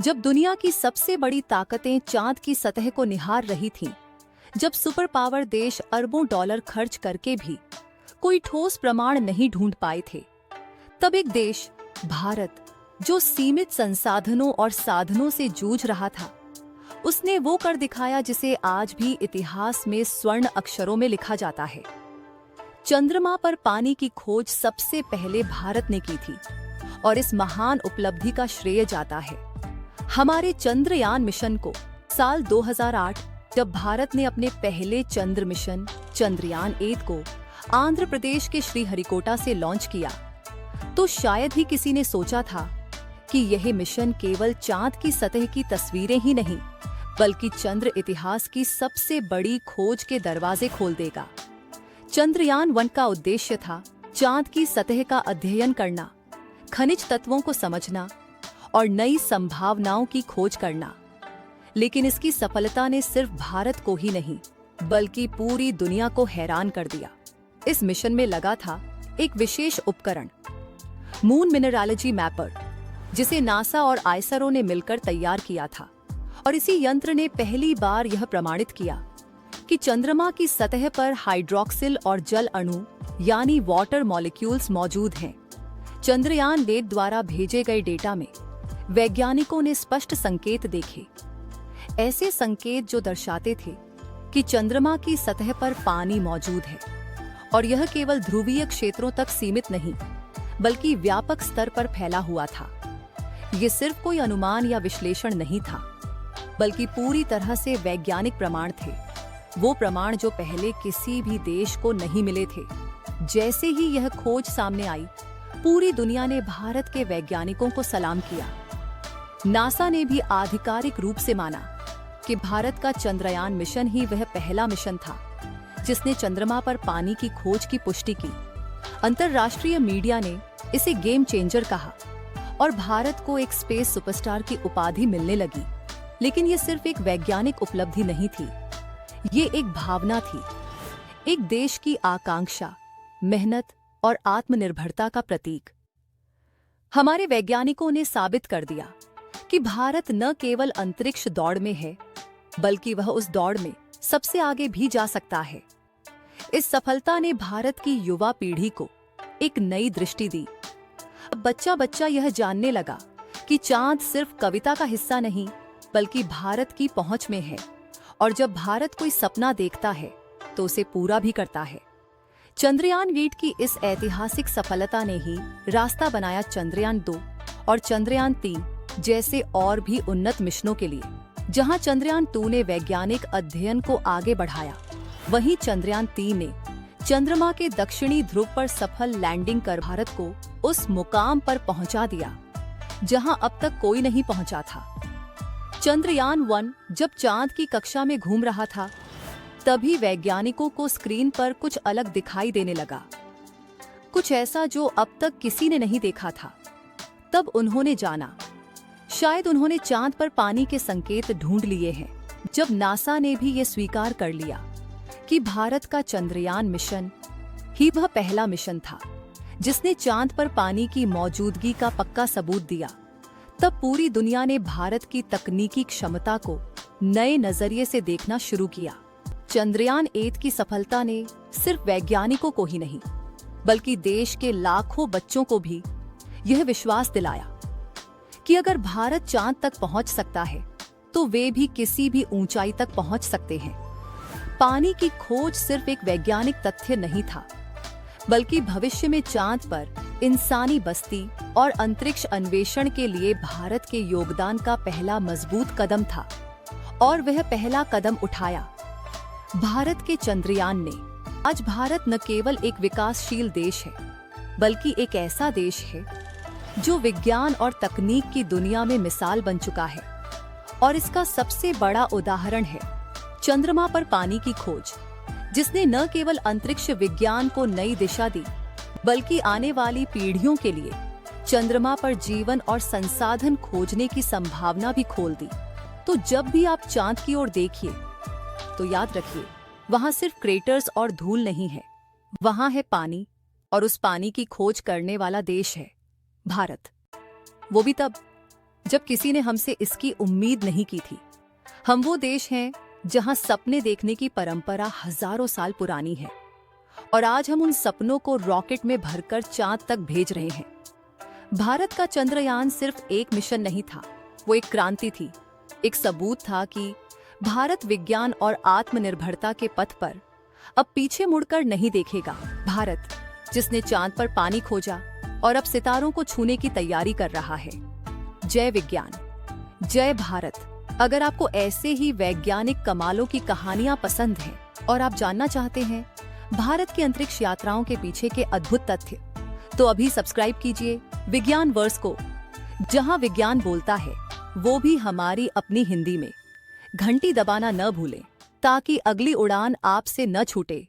जब दुनिया की सबसे बड़ी ताकतें चांद की सतह को निहार रही थीं, जब सुपर पावर देश अरबों डॉलर खर्च करके भी कोई ठोस प्रमाण नहीं ढूंढ पाए थे, तब एक देश, भारत, जो सीमित संसाधनों और साधनों से जूझ रहा था, उसने वो कर दिखाया जिसे आज भी इतिहास में स्वर्ण अक्षरों में लिखा जाता है। चंद्रमा पर पानी की खोज सबसे पहले भारत ने की थी और इस महान उपलब्धि का श्रेय जाता है हमारे चंद्रयान मिशन को। साल 2008 जब भारत ने अपने पहले चंद्र मिशन चंद्रयान 8 को आंध्र प्रदेश के श्रीहरिकोटा से लॉन्च किया, तो शायद ही किसी ने सोचा था कि यह मिशन केवल चांद की सतह की तस्वीरें ही नहीं, बल्कि चंद्र इतिहास की सबसे बड़ी खोज के दरवाजे खोल देगा। चंद्रयान 1 का उद्देश्य था चांद की सतह का अध्ययन करना, खनिज तत्वों को समझना और नई संभावनाओं की खोज करना। लेकिन इसकी सफलता ने सिर्फ भारत को ही नहीं, बल्कि पूरी दुनिया को हैरान कर दिया। इस मिशन में लगा था एक विशेष उपकरण, मून मिनरलॉजी मैपर, जिसे नासा और आईएसआरओ ने मिलकर तैयार किया था। और इसी यंत्र ने पहली बार यह प्रमाणित किया कि चंद्रमा की सतह पर हाइड्रोक्सिल और जल अणु यानी वाटर मॉलिक्यूल्स मौजूद हैं। चंद्रयान 8 द्वारा भेजे गए डेटा में वैज्ञानिकों ने स्पष्ट संकेत देखे, ऐसे संकेत जो दर्शाते थे कि चंद्रमा की सतह पर पानी मौजूद है, और यह केवल ध्रुवीय क्षेत्रों तक सीमित नहीं, बल्कि व्यापक स्तर पर फैला हुआ था। ये सिर्फ कोई अनुमान या विश्लेषण नहीं था, बल्कि पूरी तरह से वैज्ञानिक प्रमाण थे, वो प्रमाण जो पहले किसी भी देश को नहीं मिले थे। जैसे ही यह खोज सामने आई, पूरी दुनिया ने भारत के वैज्ञानिकों को सलाम किया। नासा ने भी आधिकारिक रूप से माना कि भारत का चंद्रयान मिशन ही वह पहला मिशन था जिसने चंद्रमा पर पानी की खोज की पुष्टि की। अंतर्राष्ट्रीय मीडिया ने इसे गेम चेंजर कहा और भारत को एक स्पेस सुपरस्टार की उपाधि मिलने लगी। लेकिन ये सिर्फ एक वैज्ञानिक उपलब्धि नहीं थी, ये एक भावना थी, एक देश की आकांक्षा, मेहनत और आत्मनिर्भरता का प्रतीक। हमारे वैज्ञानिकों ने साबित कर दिया कि भारत न केवल अंतरिक्ष दौड़ में है, बल्कि वह उस दौड़ में सबसे आगे भी जा सकता है। इस सफलता ने भारत की युवा पीढ़ी को एक नई दृष्टि दी। अब बच्चा बच्चा यह जानने लगा कि चांद सिर्फ कविता का हिस्सा नहीं, बल्कि भारत की पहुंच में है, और जब भारत कोई सपना देखता है तो उसे पूरा भी करता है। चंद्रयान 8 की इस ऐतिहासिक सफलता ने ही रास्ता बनाया चंद्रयान 2 और चंद्रयान 3 जैसे और भी उन्नत मिशनों के लिए। जहां चंद्रयान 2 ने वैज्ञानिक अध्ययन को आगे बढ़ाया, वहीं चंद्रयान 3 ने चंद्रमा के दक्षिणी ध्रुव पर सफल लैंडिंग कर भारत को उस मुकाम पर पहुंचा दिया जहां अब तक कोई नहीं पहुंचा था। चंद्रयान 1 जब चांद की कक्षा में घूम रहा था, तभी वैज्ञानिकों को स्क्रीन पर कुछ अलग दिखाई देने लगा, कुछ ऐसा जो अब तक किसी ने नहीं देखा था। तब उन्होंने जाना, शायद उन्होंने चांद पर पानी के संकेत ढूंढ लिए हैं। जब नासा ने भी ये स्वीकार कर लिया कि भारत का चंद्रयान मिशन ही वह पहला मिशन था जिसने चांद पर पानी की मौजूदगी का पक्का सबूत दिया, तब पूरी दुनिया ने भारत की तकनीकी क्षमता को नए नजरिए से देखना शुरू किया। चंद्रयान 8 की सफलता ने सिर्फ वैज्ञानिकों को ही नहीं, बल्कि देश के लाखों बच्चों को भी यह विश्वास दिलाया कि अगर भारत चांद तक पहुंच सकता है, तो वे भी किसी भी ऊंचाई तक पहुंच सकते हैं। पानी की खोज सिर्फ एक वैज्ञानिक तथ्य नहीं था, बल्कि भविष्य में चांद पर इंसानी बस्ती और अंतरिक्ष अन्वेषण के लिए भारत के योगदान का पहला मजबूत कदम था। और वह पहला कदम उठाया भारत के चंद्रयान ने। आज भारत न केवल एक विकासशील देश है, बल्कि एक ऐसा देश है जो विज्ञान और तकनीक की दुनिया में मिसाल बन चुका है। और इसका सबसे बड़ा उदाहरण है चंद्रमा पर पानी की खोज, जिसने न केवल अंतरिक्ष विज्ञान को नई दिशा दी, बल्कि आने वाली पीढ़ियों के लिए चंद्रमा पर जीवन और संसाधन खोजने की संभावना भी खोल दी। तो जब भी आप चांद की ओर देखिए, तो याद रखिए, वहां सिर्फ क्रेटर्स और धूल नहीं है, वहां है पानी, और उस पानी की खोज करने वाला देश है भारत। वो भी तब जब किसी ने हमसे इसकी उम्मीद नहीं की थी। हम वो देश हैं जहां सपने देखने की परंपरा हजारों साल पुरानी है और आज हम उन सपनों को रॉकेट में भरकर चांद तक भेज रहे हैं। भारत का चंद्रयान सिर्फ एक मिशन नहीं था, वो एक क्रांति थी। एक सबूत था कि भारत विज्ञान और आत्मनिर्भरता के पथ पर अब पीछे मुड़कर नहीं देखेगा। भारत जिसने चांद पर पानी खोजा और अब सितारों को छूने की तैयारी कर रहा है। जय विज्ञान, जय भारत। अगर आपको ऐसे ही वैज्ञानिक कमालों की कहानियां पसंद हैं और आप जानना चाहते हैं भारत की अंतरिक्ष यात्राओं के पीछे के अद्भुत तथ्य, तो अभी सब्सक्राइब कीजिए विज्ञान वर्स को, जहां विज्ञान बोलता है वो भी हमारी अपनी हिंदी में। घंटी दबाना न भूलें ताकि अगली उड़ान आपसे न छूटे।